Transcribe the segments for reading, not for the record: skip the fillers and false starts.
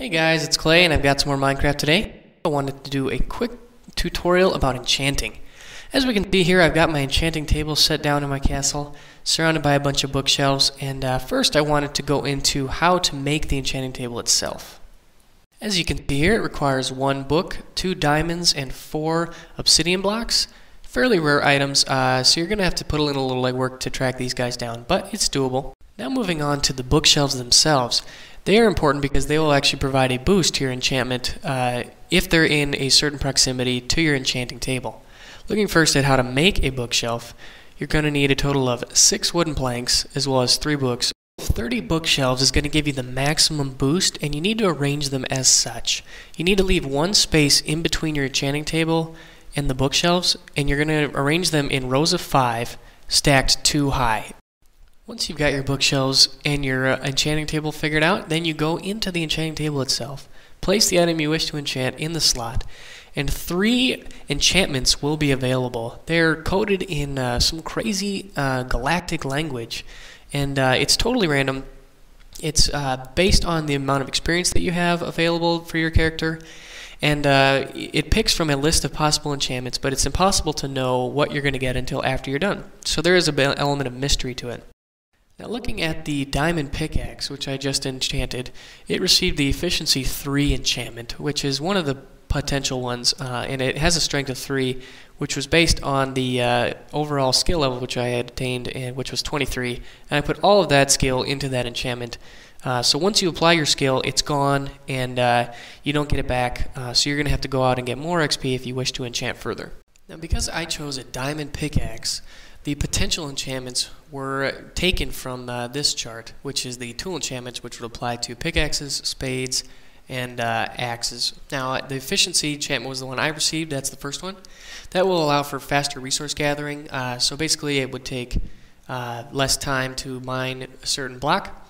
Hey guys, it's Clay and I've got some more Minecraft today. I wanted to do a quick tutorial about enchanting. As we can see here, I've got my enchanting table set down in my castle, surrounded by a bunch of bookshelves, and first I wanted to go into how to make the enchanting table itself. As you can see here, it requires 1 book, 2 diamonds, and 4 obsidian blocks. Fairly rare items, so you're going to have to put in a little legwork to track these guys down, but it's doable. Now moving on to the bookshelves themselves. They are important because they will actually provide a boost to your enchantment if they're in a certain proximity to your enchanting table. Looking first at how to make a bookshelf, you're going to need a total of 6 wooden planks as well as 3 books. 30 bookshelves is going to give you the maximum boost, and you need to arrange them as such. You need to leave 1 space in between your enchanting table and the bookshelves, and you're going to arrange them in rows of 5 stacked 2 high. Once you've got your bookshelves and your enchanting table figured out, then you go into the enchanting table itself, place the item you wish to enchant in the slot, and 3 enchantments will be available. They're coded in some crazy galactic language, and it's totally random. It's based on the amount of experience that you have available for your character, and it picks from a list of possible enchantments, but it's impossible to know what you're going to get until after you're done. So there is an element of mystery to it. Now looking at the diamond pickaxe, which I just enchanted, it received the efficiency 3 enchantment, which is one of the potential ones, and it has a strength of 3, which was based on the overall skill level which I had attained, and which was 23, and I put all of that skill into that enchantment. So once you apply your skill, it's gone, and you don't get it back, so you're going to have to go out and get more XP if you wish to enchant further. Now because I chose a diamond pickaxe, the potential enchantments were taken from this chart, which is the tool enchantments, which would apply to pickaxes, spades, and axes. Now, the efficiency enchantment was the one I received. That's the first one. That will allow for faster resource gathering. So basically, it would take less time to mine a certain block.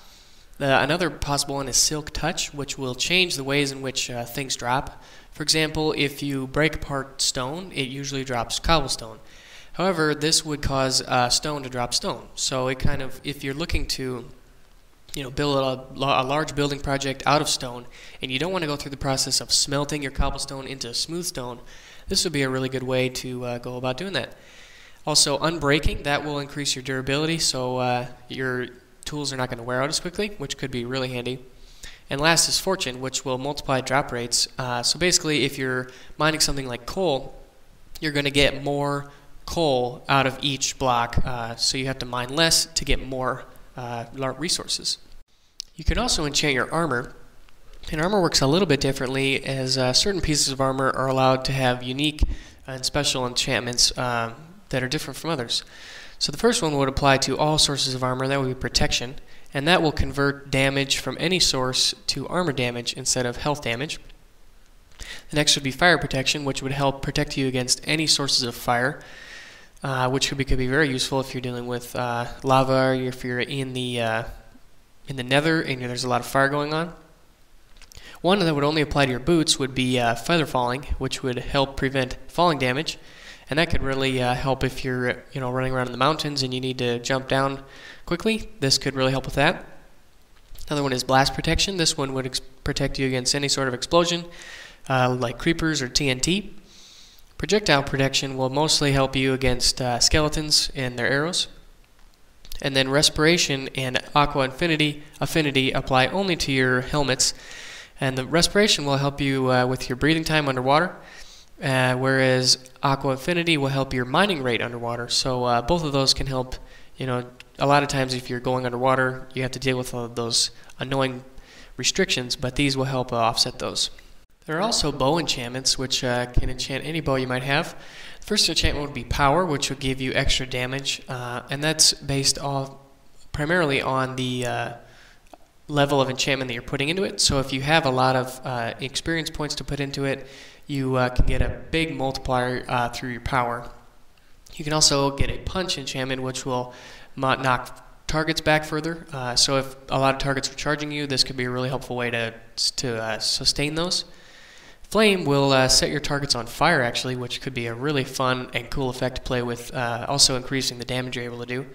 Another possible one is Silk Touch, which will change the ways in which things drop. For example, if you break apart stone, it usually drops cobblestone. However, this would cause stone to drop stone. So it kind of, if you're looking to, build a large building project out of stone, and you don't want to go through the process of smelting your cobblestone into smooth stone, this would be a really good way to go about doing that. Also, unbreaking, that will increase your durability, so your tools are not going to wear out as quickly, which could be really handy. And last is fortune, which will multiply drop rates. So basically, if you're mining something like coal, you're going to get more coal out of each block, so you have to mine less to get more resources. You can also enchant your armor, and armor works a little bit differently, as certain pieces of armor are allowed to have unique and special enchantments that are different from others. So the first one would apply to all sources of armor, that would be protection, and that will convert damage from any source to armor damage instead of health damage. The next would be fire protection, which would help protect you against any sources of fire, which could be very useful if you're dealing with lava, or if you're in the nether and there's a lot of fire going on. One that would only apply to your boots would be feather falling, which would help prevent falling damage, and that could really help if you're running around in the mountains and you need to jump down quickly. This could really help with that. Another one is blast protection. This one would protect you against any sort of explosion, like creepers or TNT. Projectile protection will mostly help you against skeletons and their arrows. And then respiration and aqua affinity apply only to your helmets. And the respiration will help you with your breathing time underwater, whereas aqua affinity will help your mining rate underwater. So both of those can help. A lot of times if you're going underwater, you have to deal with all of those annoying restrictions, but these will help offset those. There are also bow enchantments, which can enchant any bow you might have. The first enchantment would be power, which will give you extra damage, and that's based primarily on the level of enchantment that you're putting into it. So if you have a lot of experience points to put into it, you can get a big multiplier through your power. You can also get a punch enchantment, which will knock targets back further. So if a lot of targets are charging you, this could be a really helpful way to sustain those. Flame will set your targets on fire, actually, which could be a really fun and cool effect to play with, also increasing the damage you're able to do.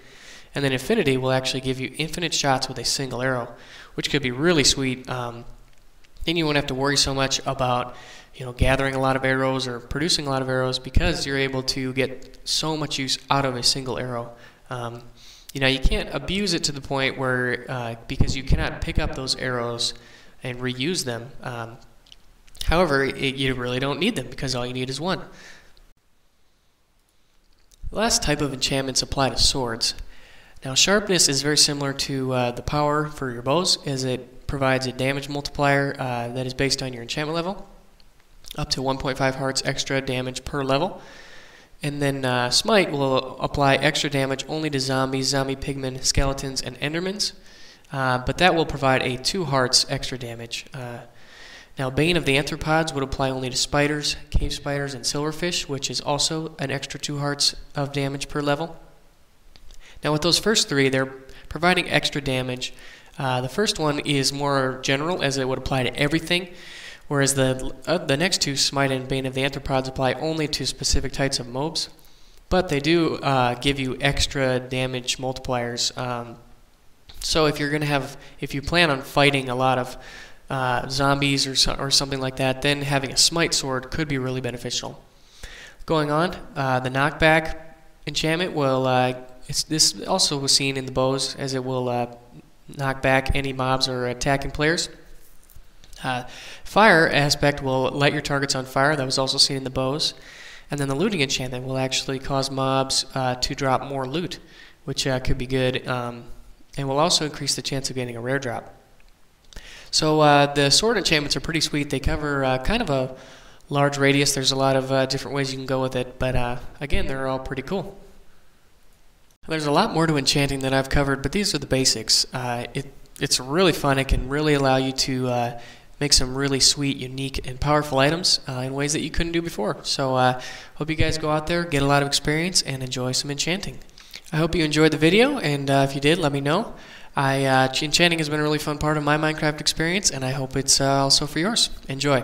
And then Infinity will actually give you infinite shots with a single arrow, which could be really sweet then you won't have to worry so much about gathering a lot of arrows or producing a lot of arrows, because you're able to get so much use out of a single arrow. You can't abuse it to the point where because you cannot pick up those arrows and reuse them. However, you really don't need them because all you need is one. The last type of enchantments apply to swords. Now, sharpness is very similar to the power for your bows, as it provides a damage multiplier that is based on your enchantment level, up to 1.5 hearts extra damage per level. And then Smite will apply extra damage only to zombies, zombie pigmen, skeletons, and endermans, but that will provide a 2 hearts extra damage. Now, Bane of the Arthropods would apply only to spiders, cave spiders, and silverfish, which is also an extra 2 hearts of damage per level. Now, with those first 3, they're providing extra damage. The first one is more general, as it would apply to everything, whereas the next 2, Smite and Bane of the Arthropods, apply only to specific types of mobs, but they do give you extra damage multipliers. So if you plan on fighting a lot of zombies or something like that, then having a Smite sword could be really beneficial. Going on, the knockback enchantment will. This also was seen in the bows, as it will knock back any mobs or attacking players. Fire aspect will light your targets on fire. That was also seen in the bows. And then the looting enchantment will actually cause mobs to drop more loot, which could be good, and will also increase the chance of getting a rare drop. So the sword enchantments are pretty sweet. They cover kind of a large radius. There's a lot of different ways you can go with it, but again, they're all pretty cool. There's a lot more to enchanting that I've covered, but these are the basics. It's really fun. It can really allow you to make some really sweet, unique, and powerful items in ways that you couldn't do before. So hope you guys go out there, get a lot of experience, and enjoy some enchanting. I hope you enjoyed the video, and if you did, let me know. Enchanting has been a really fun part of my Minecraft experience, and I hope it's also for yours. Enjoy.